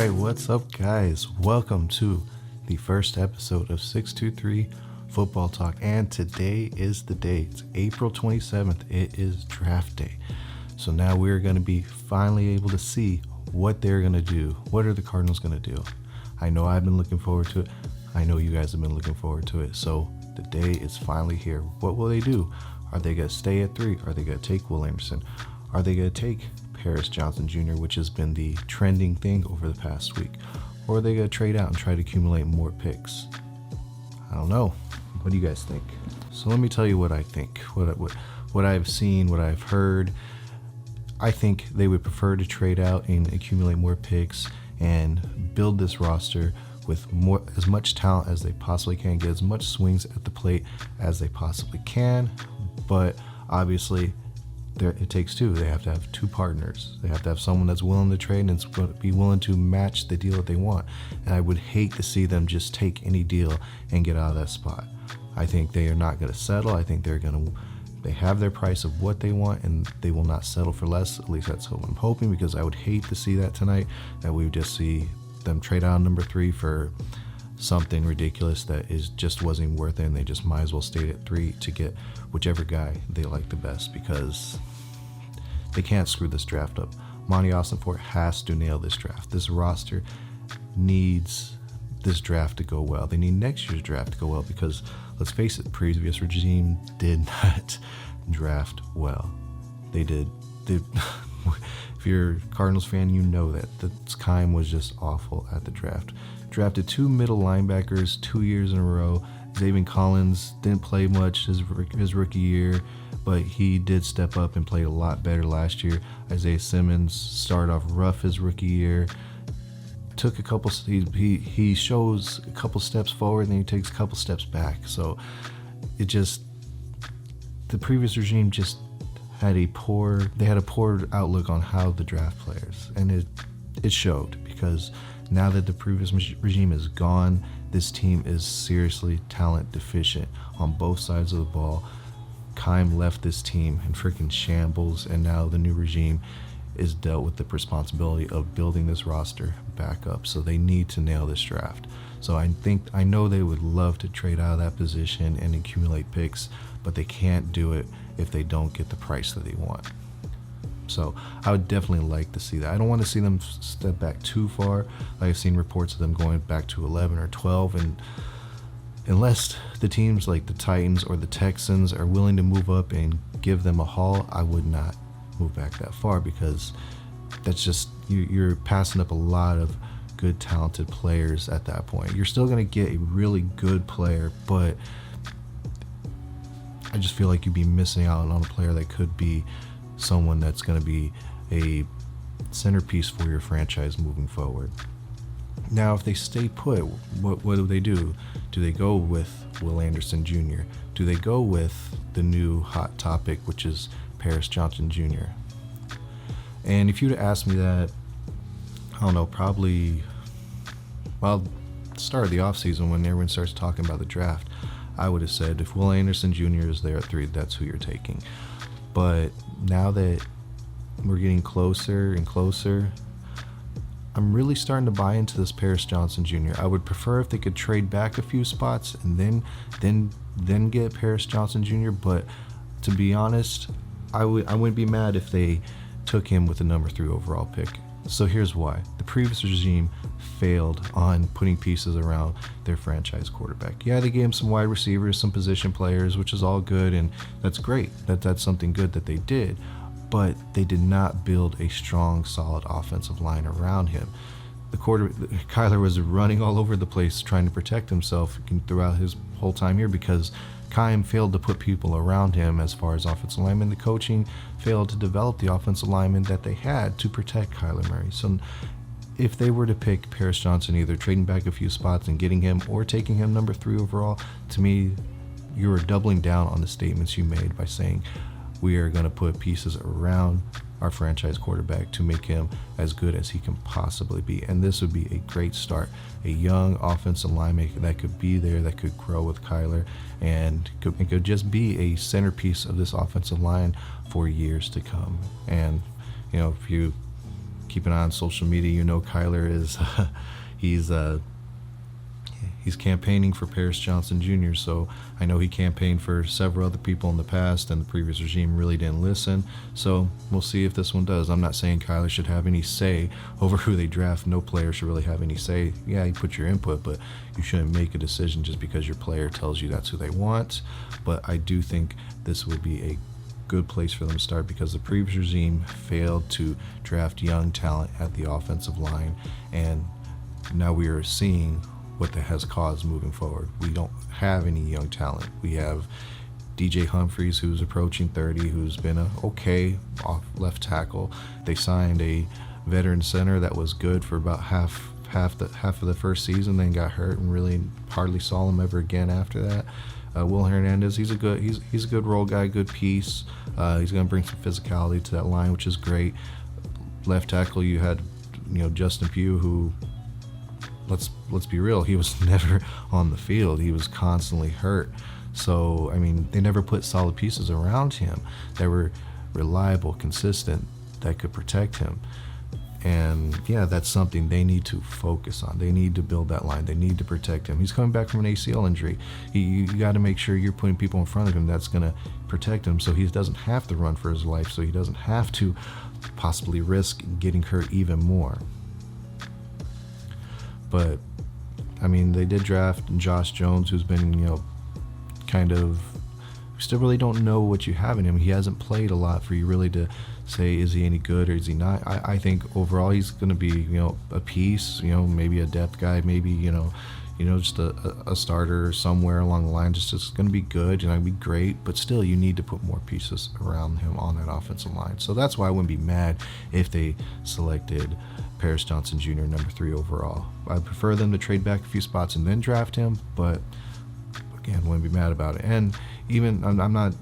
right, what's up, guys? Welcome to the first episode of 623 Football Talk, and today is the day. It's April 27th. It is draft day. So now we're going to be finally able to see what they're going to do. What are the Cardinals going to do? I know I've been looking forward to it. I know you guys have been looking forward to it. So the day is finally here. What will they do? Are they going to stay at 3? Are they going to take Will Anderson? Are they going to take Paris Johnson Jr., which has been the trending thing over the past week? Or are they going to trade out and try to accumulate more picks? I don't know. What do you guys think? So let me tell you what I think, what I've seen, what I've heard. I think they would prefer to trade out and accumulate more picks and build this roster with as much talent as they possibly can, get as much swings at the plate as they possibly can. But obviously, it takes two. They have to have two partners. They have to have someone that's willing to trade and is going to be willing to match the deal that they want. And I would hate to see them just take any deal and get out of that spot. I think they are not going to settle. I think they have their price of what they want, and they will not settle for less. At least that's what I'm hoping, because I would hate to see that tonight, that we would just see them trade out number 3 for something ridiculous that just wasn't worth it, and they just might as well stay at 3 to get whichever guy they like the best, because they can't screw this draft up. Monty Ossenfort has to nail this draft. This roster needs this draft to go well. They need next year's draft to go well, because let's face it, the previous regime did not draft well. They did. If you're a Cardinals fan, you know that Kime was just awful at the draft. Drafted 2 middle linebackers 2 years in a row. Xavier Collins didn't play much his rookie year, but he did step up and played a lot better last year. Isaiah Simmons started off rough his rookie year. Took a couple. He shows a couple steps forward, and then he takes a couple steps back. So the previous regime just had a poor outlook on how to draft players, and it showed, because now that the previous regime is gone, this team is seriously talent deficient on both sides of the ball. Kime left this team in freaking shambles, and now the new regime is dealt with the responsibility of building this roster back up. So they need to nail this draft. So I know they would love to trade out of that position and accumulate picks, but they can't do it if they don't get the price that they want. So I would definitely like to see that. I don't want to see them step back too far. I've seen reports of them going back to 11 or 12, and unless the teams like the Titans or the Texans are willing to move up and give them a haul, I would not move back that far, because that's just you're passing up a lot of good talented players at that point. You're still going to get a really good player, but I just feel like you'd be missing out on a player that could be someone that's going to be a centerpiece for your franchise moving forward. Now, if they stay put, what do they do? Do they go with Will Anderson Jr.? Do they go with the new hot topic, which is Paris Johnson Jr.? And if you'd have asked me that, I don't know, probably, well, start of the offseason when everyone starts talking about the draft, I would have said if Will Anderson Jr. is there at 3, that's who you're taking. But now that we're getting closer and closer, I'm really starting to buy into this Paris Johnson Jr. I would prefer if they could trade back a few spots and then get Paris Johnson Jr. But to be honest, I wouldn't be mad if they took him with the number 3 overall pick. So here's why. The previous regime failed on putting pieces around their franchise quarterback. Yeah, they gave him some wide receivers, some position players, which is all good, and that's great. That's something good that they did. But they did not build a strong, solid offensive line around him. Kyler was running all over the place trying to protect himself throughout his whole time here, because Kime failed to put people around him as far as offensive linemen. The coaching failed to develop the offensive linemen that they had to protect Kyler Murray. So if they were to pick Paris Johnson, either trading back a few spots and getting him, or taking him number 3 overall, to me, you are doubling down on the statements you made by saying we are going to put pieces around our franchise quarterback to make him as good as he can possibly be. And this would be a great start. A young offensive lineman that could be there, that could grow with Kyler, and could just be a centerpiece of this offensive line for years to come. And, if you keep an eye on social media. You know, Kyler is he's campaigning for Paris Johnson Jr., so I know he campaigned for several other people in the past, and the previous regime really didn't listen. So we'll see if this one does. I'm not saying Kyler should have any say over who they draft. No player should really have any say. Yeah, you put your input, but you shouldn't make a decision just because your player tells you that's who they want. But I do think this would be a good place for them to start, because the previous regime failed to draft young talent at the offensive line, and now we are seeing what that has caused moving forward. We don't have any young talent. We have DJ Humphries, who's approaching 30, who's been a okay off left tackle. They signed a veteran center that was good for about half of the first season, then got hurt and really hardly saw him ever again after that. Will Hernandez, he's a good role guy, good piece. He's going to bring some physicality to that line, which is great. Left tackle, you had Justin Pugh, who, let's be real, he was never on the field. He was constantly hurt. So, I mean, they never put solid pieces around him that were reliable, consistent, that could protect him. And yeah, that's something they need to focus on. They need to build that line. They need to protect him. He's coming back from an ACL injury. You got to make sure you're putting people in front of him that's going to protect him, so he doesn't have to run for his life, so he doesn't have to possibly risk getting hurt even more. But I mean, they did draft Josh Jones, who's been, kind of, still really don't know what you have in him. He hasn't played a lot for you really to say, is he any good or is he not? I think overall he's going to be, a piece, maybe a depth guy, maybe, just a starter somewhere along the line. Just going to be good, be great, but still you need to put more pieces around him on that offensive line. So that's why I wouldn't be mad if they selected Paris Johnson Jr. number 3 overall. I'd prefer them to trade back a few spots and then draft him, but again, wouldn't be mad about it. And even I'm not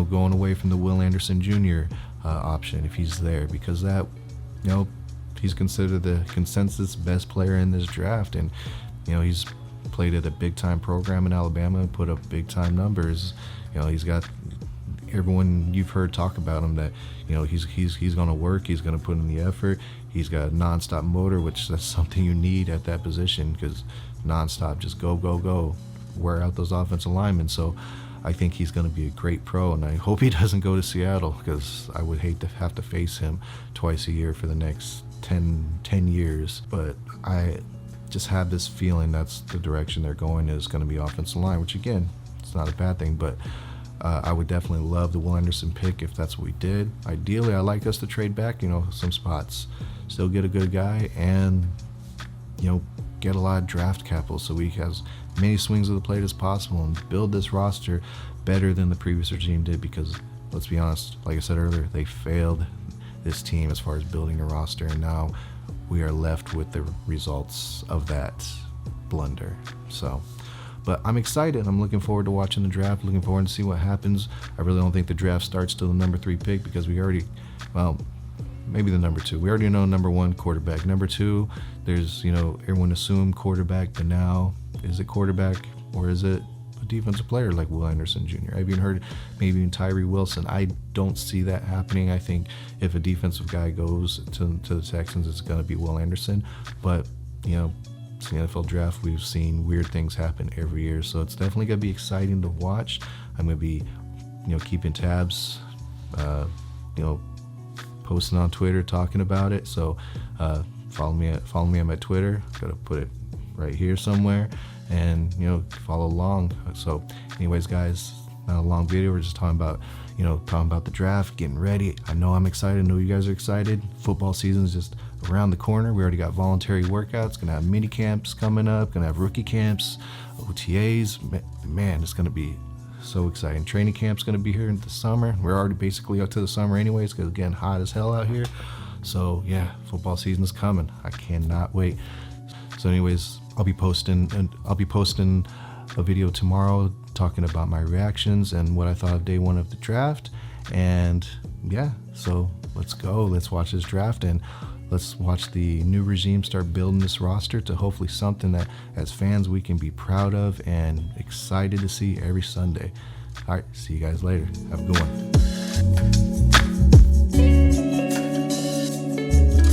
going away from the Will Anderson Jr. Option if he's there, because that he's considered the consensus best player in this draft, and he's played at a big time program in Alabama and put up big time numbers. He's got everyone you've heard talk about him, that he's going to work, he's going to put in the effort, he's got a nonstop motor, which that's something you need at that position, because nonstop, just go, wear out those offensive linemen. So I think he's going to be a great pro, and I hope he doesn't go to Seattle, because I would hate to have to face him twice a year for the next 10 years. But I just have this feeling that's the direction they're going, is going to be offensive line, which again, it's not a bad thing, but I would definitely love the Will Anderson pick if that's what we did. Ideally, I'd like us to trade back, some spots, still get a good guy, and get a lot of draft capital so we have as many swings of the plate as possible and build this roster better than the previous regime did, because let's be honest, like I said earlier, they failed this team as far as building a roster, and now we are left with the results of that blunder. So, but I'm excited. I'm looking forward to watching the draft, looking forward to see what happens. I really don't think the draft starts till the number 3 pick, because we already, maybe the number 2. We already know number 1, quarterback. Number 2, there's, everyone assumed quarterback, but now, is it quarterback or is it a defensive player like Will Anderson Jr.? I've even heard maybe even Tyree Wilson. I don't see that happening. I think if a defensive guy goes to the Texans, it's going to be Will Anderson. But, it's the NFL draft. We've seen weird things happen every year. So it's definitely going to be exciting to watch. I'm going to be, keeping tabs, posting on Twitter, talking about it. So follow me on my Twitter. Gotta put it right here somewhere, and follow along. So anyways, guys, not a long video. We're just talking about the draft, getting ready. I know I'm excited. I know you guys are excited. Football season is just around the corner. We already got voluntary workouts, gonna have mini camps coming up, gonna have rookie camps, OTAs. Man, it's gonna be so exciting. Training camp's going to be here in the summer. We're already basically up to the summer anyways, because it's getting hot as hell out here. So yeah, football season is coming. I cannot wait. So anyways, I'll be posting a video tomorrow talking about my reactions and what I thought of day 1 of the draft. And yeah, so let's go. Let's watch this draft, and let's watch the new regime start building this roster to hopefully something that as fans we can be proud of and excited to see every Sunday. All right, see you guys later. Have a good one.